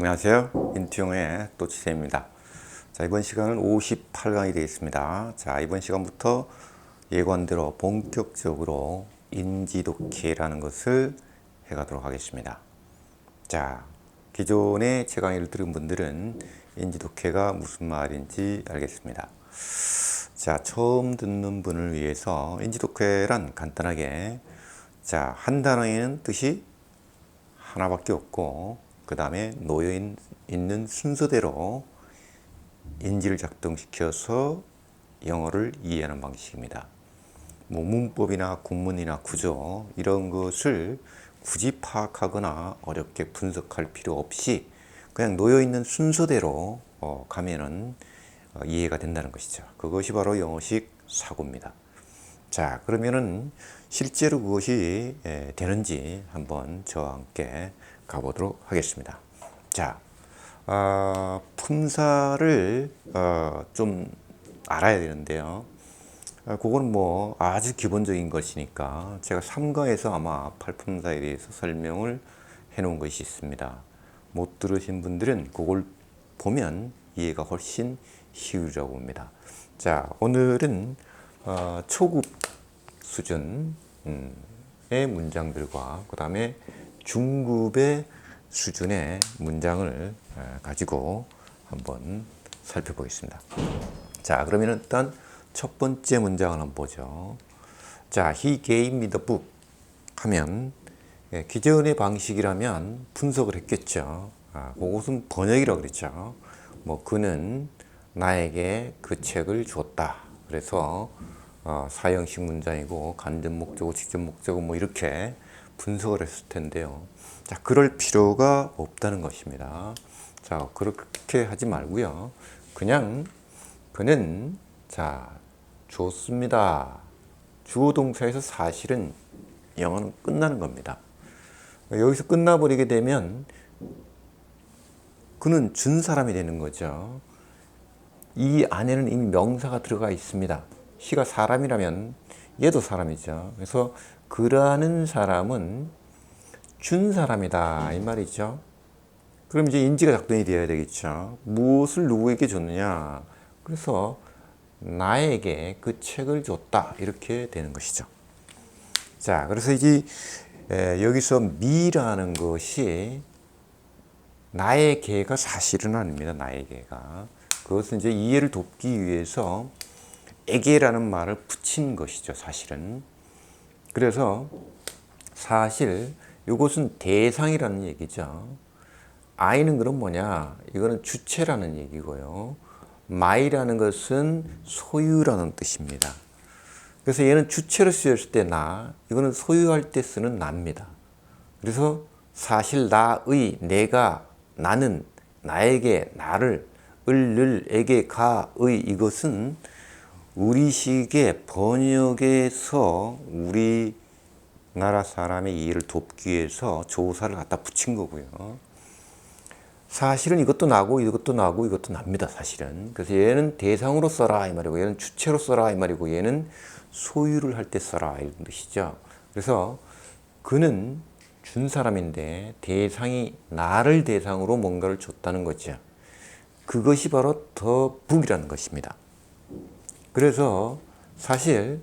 안녕하세요. 인투영의 또치세입니다. 자, 이번 시간은 58강이 되겠습니다. 자, 이번 시간부터 예고한대로 본격적으로 인지독해라는 것을 해가도록 하겠습니다. 자, 기존에 제 강의를 들은 분들은 인지독해가 무슨 말인지 알겠습니다. 자, 처음 듣는 분을 위해서 인지독해란 간단하게, 자, 한 단어에는 뜻이 하나밖에 없고, 그 다음에 놓여 있는 순서대로 인지를 작동시켜서 영어를 이해하는 방식입니다. 뭐 문법이나 구문이나 구조 이런 것을 굳이 파악하거나 어렵게 분석할 필요 없이 그냥 놓여 있는 순서대로 가면은 이해가 된다는 것이죠. 그것이 바로 영어식 사고입니다. 자, 그러면은 실제로 그것이 되는지 한번 저와 함께 가보도록 하겠습니다. 자, 품사를 좀 알아야 되는데요. 그건 뭐 아주 기본적인 것이니까 제가 3강에서 아마 팔품사에 대해서 설명을 해 놓은 것이 있습니다. 못 들으신 분들은 그걸 보면 이해가 훨씬 쉬우리라고 봅니다. 자, 오늘은 초급 수준의 문장들과 그 다음에 중급의 수준의 문장을 가지고 한번 살펴보겠습니다. 자, 그러면 일단 첫 번째 문장을 한번 보죠. 자, he gave me the book 하면 기존의 방식이라면 분석을 했겠죠. 그것은 번역이라고 그랬죠. 뭐 그는 나에게 그 책을 줬다. 그래서 사형식 문장이고 간접 목적어, 직접 목적어 뭐 이렇게 분석을 했을 텐데요. 자, 그럴 필요가 없다는 것입니다. 자, 그렇게 하지 말고요. 그냥 그는 자, 줬습니다. 주어 동사에서 사실은 영어는 끝나는 겁니다. 여기서 끝나버리게 되면 그는 준 사람이 되는 거죠. 이 안에는 이미 명사가 들어가 있습니다. he가 사람이라면 얘도 사람이죠. 그래서 그라는 사람은 준 사람이다 이 말이죠. 그럼 이제 인지가 작동이 되어야 되겠죠. 무엇을 누구에게 줬느냐. 그래서 나에게 그 책을 줬다 이렇게 되는 것이죠. 자, 그래서 이제 여기서 me라는 것이 나에게가 사실은 아닙니다. 나에게가. 그것은 이제 이해를 돕기 위해서 에게라는 말을 붙인 것이죠. 사실은. 그래서 사실 이것은 대상이라는 얘기죠. I는 그럼 뭐냐? 이거는 주체라는 얘기고요. my라는 것은 소유라는 뜻입니다. 그래서 얘는 주체로 쓰였을 때 나, 이거는 소유할 때 쓰는 나입니다. 그래서 사실 나의, 내가, 나는, 나에게, 나를, 을, 에게, 가의 이것은 우리식의 번역에서 우리나라 사람의 이해를 돕기 위해서 조사를 갖다 붙인 거고요. 사실은 이것도 나고 이것도 나고 이것도 납니다. 사실은. 그래서 얘는 대상으로 써라 이 말이고 얘는 주체로 써라 이 말이고 얘는 소유를 할 때 써라 이런 뜻이죠. 그래서 그는 준 사람인데 대상이 나를 대상으로 뭔가를 줬다는 거죠. 그것이 바로 더 북이라는 것입니다. 그래서 사실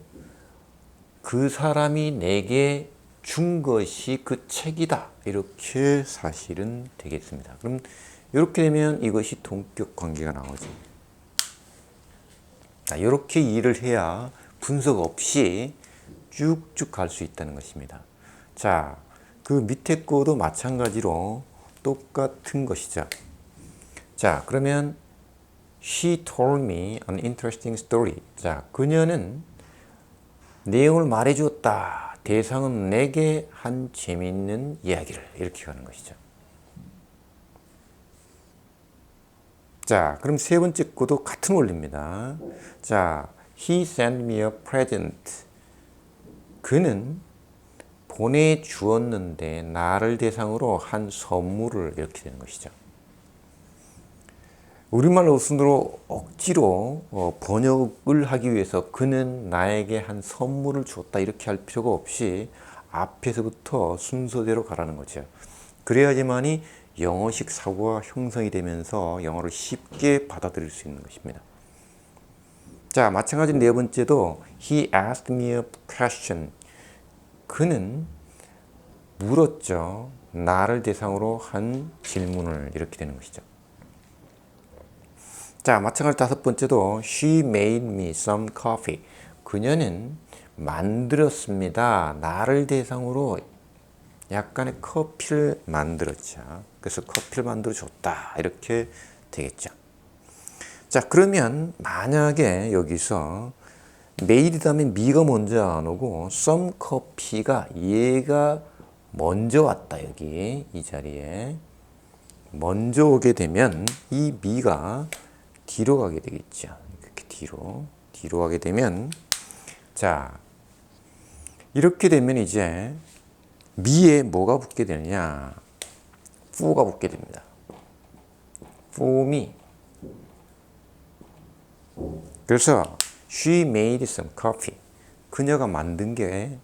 그 사람이 내게 준 것이 그 책이다. 이렇게 사실은 되겠습니다. 그럼 이렇게 되면 이것이 동격 관계가 나오죠. 자, 이렇게 이해를 해야 분석 없이 쭉쭉 갈 수 있다는 것입니다. 자, 그 밑에 거도 마찬가지로 똑같은 것이죠. 자, 그러면 She told me an interesting story. 자, 그녀는 내용을 말해주었다. 대상은 내게 한 재미있는 이야기를 이렇게 가는 것이죠. 자, 그럼 세 번째 것도 같은 원리입니다. 자, he sent me a present. 그는 보내주었는데 나를 대상으로 한 선물을 이렇게 되는 것이죠. 우리말 어순으로 억지로 번역을 하기 위해서 그는 나에게 한 선물을 주었다 이렇게 할 필요가 없이 앞에서부터 순서대로 가라는 거죠. 그래야지만이 영어식 사고가 형성이 되면서 영어를 쉽게 받아들일 수 있는 것입니다. 자, 마찬가지로 네 번째도 He asked me a question. 그는 물었죠. 나를 대상으로 한 질문을 이렇게 되는 것이죠. 자, 마찬가지로 다섯 번째도 She made me some coffee. 그녀는 만들었습니다. 나를 대상으로 약간의 커피를 만들었죠. 그래서 커피를 만들어 줬다. 이렇게 되겠죠. 자, 그러면 만약에 여기서 made 다음에 me가 먼저 안 오고 some coffee가 얘가 먼저 왔다. 여기 이 자리에 먼저 오게 되면 이 me가 뒤로 가게 되겠죠. 이렇게 뒤로 가게 되면 자, 이렇게 되면 이제 미에 뭐가 붙게 되느냐? for가 붙게 됩니다. for me. 그래서 she made some coffee. 그녀가 만든 게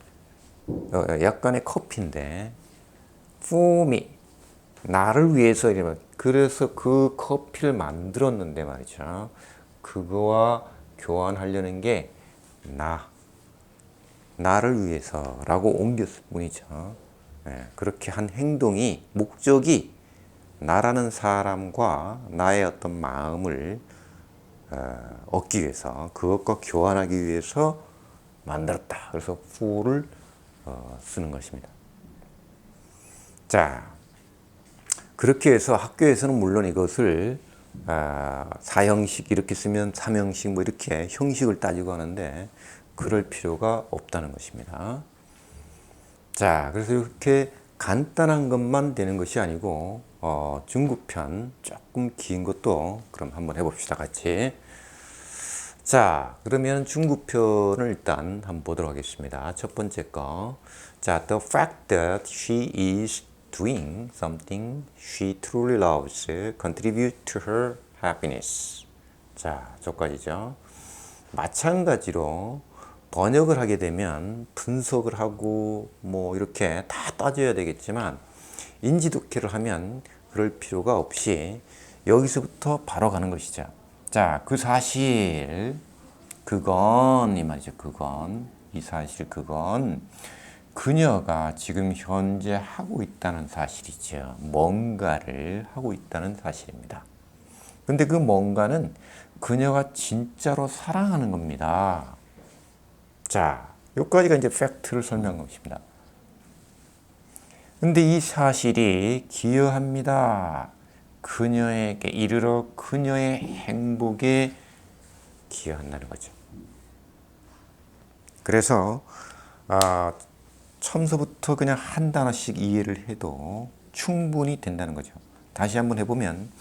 약간의 커피인데 for me. 나를 위해서 이러면 그래서 그 커피를 만들었는데 말이죠. 그거와 교환하려는 게 나를 위해서라고 옮겼을 뿐이죠. 그렇게 한 행동이 목적이 나라는 사람과 나의 어떤 마음을 얻기 위해서 그것과 교환하기 위해서 만들었다. 그래서 for를 쓰는 것입니다. 자, 그렇게 해서 학교에서는 물론 이것을 사형식 이렇게 쓰면 삼형식 뭐 이렇게 형식을 따지고 하는데 그럴 필요가 없다는 것입니다. 자, 그래서 이렇게 간단한 것만 되는 것이 아니고 중급편 조금 긴 것도 그럼 한번 해봅시다 같이. 자, 그러면 중급편을 일단 한번 보도록 하겠습니다. 첫 번째 거. 자, the fact that she is doing something she truly loves contribute to her happiness. 자, 저까지죠. 마찬가지로 번역을 하게 되면 분석을 하고 뭐 이렇게 다 따져야 되겠지만 인지독해를 하면 그럴 필요가 없이 여기서부터 바로 가는 것이죠. 자, 그 사실 그건 이 말이죠. 그건 이 사실 그건 그녀가 지금 현재 하고 있다는 사실이죠. 뭔가를 하고 있다는 사실입니다. 근데 그 뭔가는 그녀가 진짜로 사랑하는 겁니다. 자, 여기까지가 이제 팩트를 설명한 것입니다. 근데 이 사실이 기여합니다. 그녀에게 이르러 그녀의 행복에 기여한다는 거죠. 그래서 처음서부터 그냥 한 단어씩 이해를 해도 충분히 된다는 거죠. 다시 한번 해보면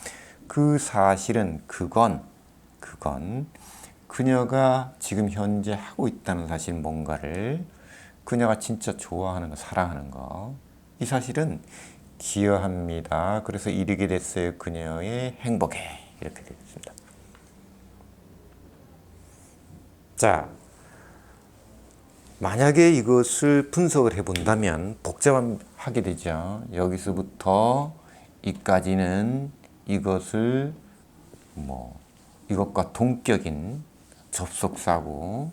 그 사실은 그건 그녀가 지금 현재 하고 있다는 사실 뭔가를 그녀가 진짜 좋아하는 거, 사랑하는 거. 이 사실은 기여합니다. 그래서 이르게 됐어요. 그녀의 행복에. 이렇게 되겠습니다. 자, 만약에 이것을 분석을 해본다면 복잡하게 되죠. 여기서부터 이까지는 이것을 이것과 동격인 접속사고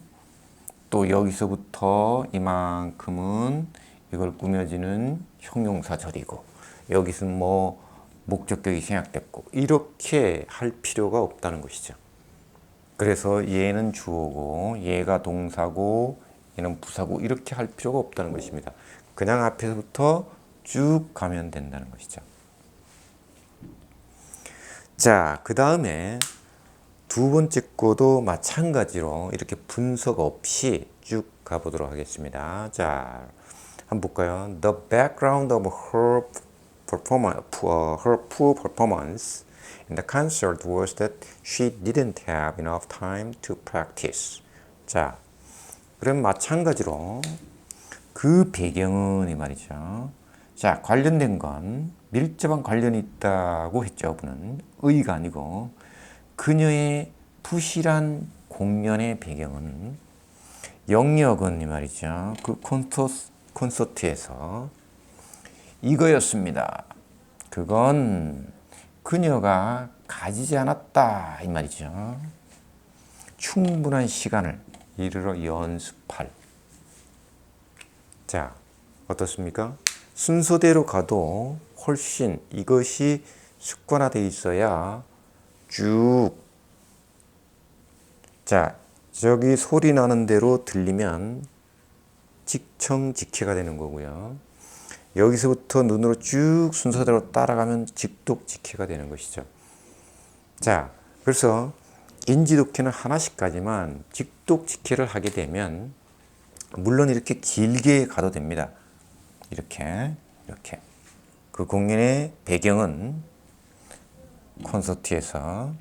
또 여기서부터 이만큼은 이걸 꾸며지는 형용사절이고 여기서는 뭐 목적격이 생략됐고 이렇게 할 필요가 없다는 것이죠. 그래서 얘는 주어고 얘가 동사고 얘는 부사고 이렇게 할 필요가 없다는 것입니다. 그냥 앞에서부터 쭉 가면 된다는 것이죠. 자, 그 다음에 두 번째 거도 마찬가지로 이렇게 분석 없이 쭉 가보도록 하겠습니다. 자, 한번 볼까요? The background of her poor performance in the concert was that she didn't have enough time to practice. 자, 그럼 마찬가지로 그 배경은 이 말이죠. 자, 관련된 건 밀접한 관련이 있다고 했죠. 그는 의가 아니고 그녀의 부실한 공연의 배경은 영역은 이 말이죠. 그 콘서트에서 이거였습니다. 그건 그녀가 가지지 않았다 이 말이죠. 충분한 시간을 이르러 연습할. 자, 어떻습니까? 순서대로 가도 훨씬 이것이 습관화되어 있어야 쭉. 자, 저기 소리 나는 대로 들리면 직청직해가 되는 거고요. 여기서부터 눈으로 쭉 순서대로 따라가면 직독직해가 되는 것이죠. 자, 그래서 인지독해는 하나씩 가지만 직독직해를 하게 되면 물론 이렇게 길게 가도 됩니다. 이렇게. 그 공연의 배경은 콘서트에서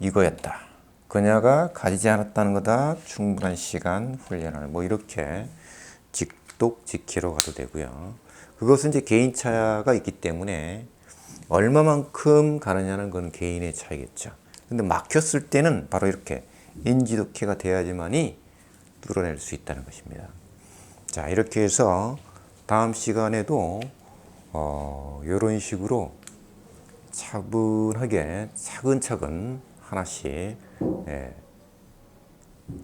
이거였다. 그녀가 가지지 않았다는 거다. 충분한 시간 훈련을 뭐 이렇게 직독직해로 가도 되고요. 그것은 이제 개인차가 있기 때문에 얼마만큼 가느냐는 건 개인의 차이겠죠. 근데 막혔을 때는 바로 이렇게 인지독해가 돼야지만이 뚫어낼 수 있다는 것입니다. 자, 이렇게 해서 다음 시간에도 이런 식으로 차분하게 차근차근 하나씩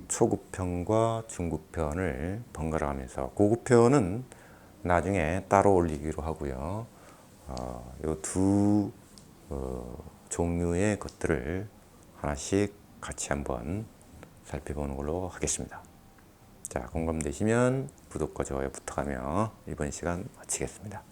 초급편과 중급편을 번갈아 가면서 고급편은 나중에 따로 올리기로 하고요. 이 두 종류의 것들을 하나씩 같이 한번 살펴보는 걸로 하겠습니다. 자, 공감되시면 구독과 좋아요 부탁하며 이번 시간 마치겠습니다.